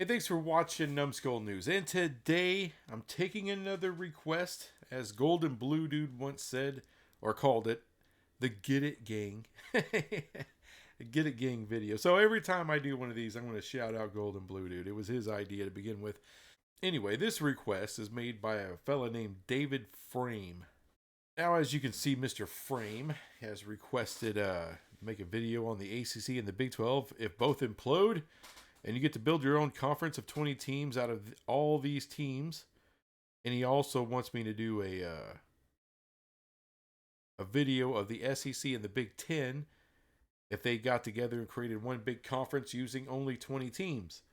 Hey, thanks for watching Numbskull News. And today I'm taking another request, as Golden Blue Dude once said, or called it, the Get It Gang. Get It Gang video. So every time I do one of these, I'm going to shout out Golden Blue Dude. It was his idea to begin with. Anyway, this request is made by a fella named David Frame. Now, as you can see, Mr. Frame has requested make a video on the ACC and the Big 12 if both implode. And you get to build your own conference of 20 teams out of all these teams. And he also wants me to do a video of the SEC and the Big 10 if they got together and created one big conference using only 20 teams.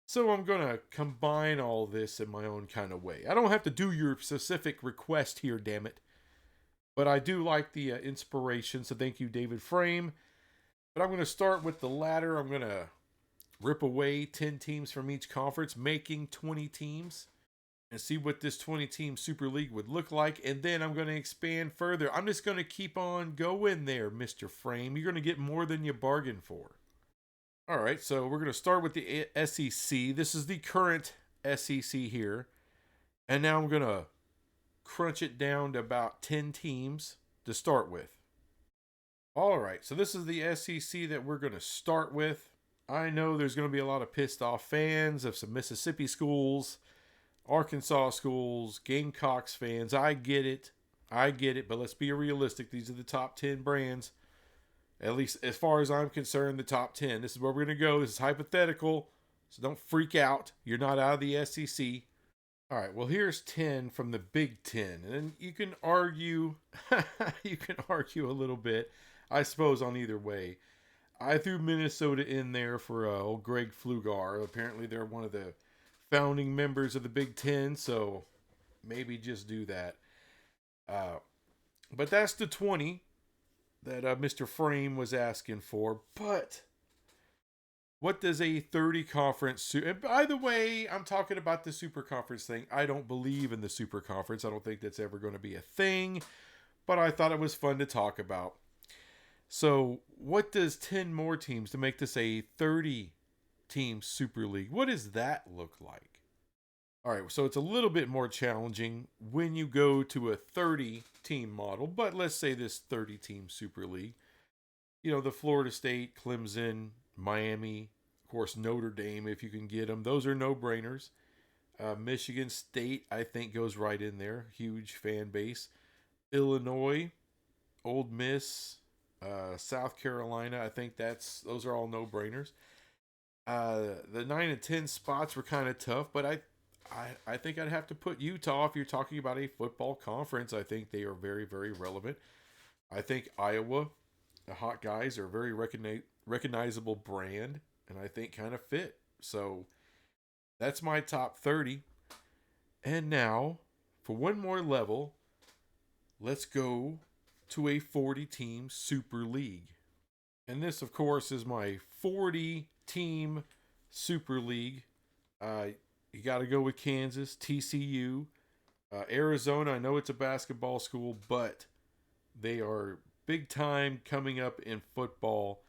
So I'm going to combine all this in my own kind of way. I don't have to do your specific request here, damn it. But I do like the inspiration, so thank you, David Frame. But I'm going to start with the latter. I'm going to rip away 10 teams from each conference, making 20 teams, and see what this 20-team Super League would look like. And then I'm going to expand further. I'm just going to keep on going there, Mr. Frame. You're going to get more than you bargained for. All right, so we're going to start with the SEC. This is the current SEC here. And now I'm going to crunch it down to about 10 teams to start with. All right, so this is the SEC that we're going to start with. I know there's going to be a lot of pissed off fans of some Mississippi schools, Arkansas schools, Gamecocks fans. I get it, but let's be realistic. These are the top 10 brands. At least as far as I'm concerned, the top 10. This is where we're going to go. This is hypothetical, so don't freak out. You're not out of the SEC. All right, well, here's 10 from the Big 10. And you can argue, a little bit, I suppose, on either way. I threw Minnesota in there for old Greg Flugar. Apparently, they're one of the founding members of the Big 10, so maybe just do that. But that's the 20 that Mr. Frame was asking for. But what does a 30 conference... And by the way, I'm talking about the super conference thing. I don't believe in the super conference. I don't think that's ever going to be a thing. But I thought it was fun to talk about. So what does 10 more teams to make this a 30-team Super League? What does that look like? All right, so it's a little bit more challenging when you go to a 30-team model. But let's say this 30-team Super League. You know, the Florida State, Clemson, Miami, of course, Notre Dame, if you can get them. Those are no-brainers. Michigan State, I think, goes right in there. Huge fan base. Illinois, Ole Miss, South Carolina, I think those are all no-brainers. The 9 and 10 spots were kind of tough, but I think I'd have to put Utah if you're talking about a football conference. I think they are very, very relevant. I think Iowa, the Hot Guys, are a very recognizable brand, and I think kind of fit. So that's my top 30. And now, for one more level, let's go to a 40-team Super League. And this, of course, is my 40-team Super League. You got to go with Kansas, TCU, Arizona. I know it's a basketball school, but they are big time coming up in football.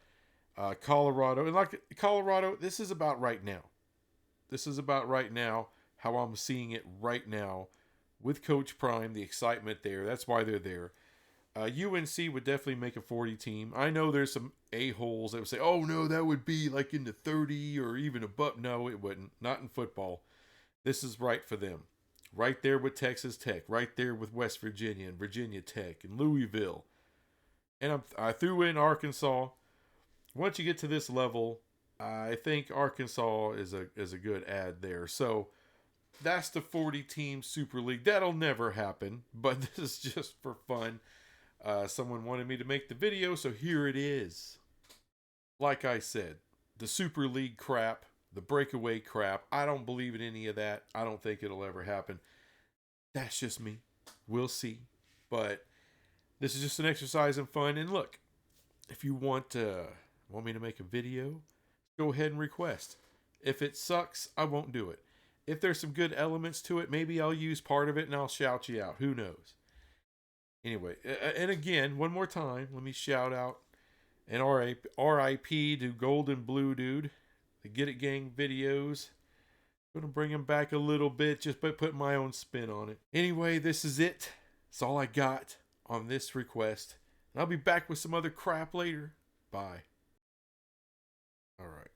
Colorado. And like Colorado, this is about right now. This is about right now, how I'm seeing it right now with Coach Prime, the excitement there. That's why they're there. UNC would definitely make a 40 team. I know there's some a-holes that would say, oh, no, that would be like in the 30 or even above. No, it wouldn't. Not in football. This is right for them. Right there with Texas Tech. Right there with West Virginia and Virginia Tech and Louisville. And I threw in Arkansas. Once you get to this level, I think Arkansas is a good add there. So that's the 40-team Super League. That'll never happen, but this is just for fun. Someone wanted me to make the video, so here it is. Like I said, the Super League crap, the breakaway crap, I don't believe in any of that. I don't think it'll ever happen. That's just me. We'll see. But this is just an exercise in fun. And look, if you want me to make a video, go ahead and request. If it sucks, I won't do it. If there's some good elements to it, maybe I'll use part of it and I'll shout you out. Who knows? Anyway, and again, one more time, let me shout out and RIP to Golden Blue Dude. the Get It Gang videos. I'm gonna bring them back a little bit just by putting my own spin on it. Anyway, this is it. That's all I got on this request. And I'll be back with some other crap later. Bye. All right.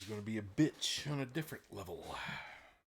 It's gonna be a bitch on a different level.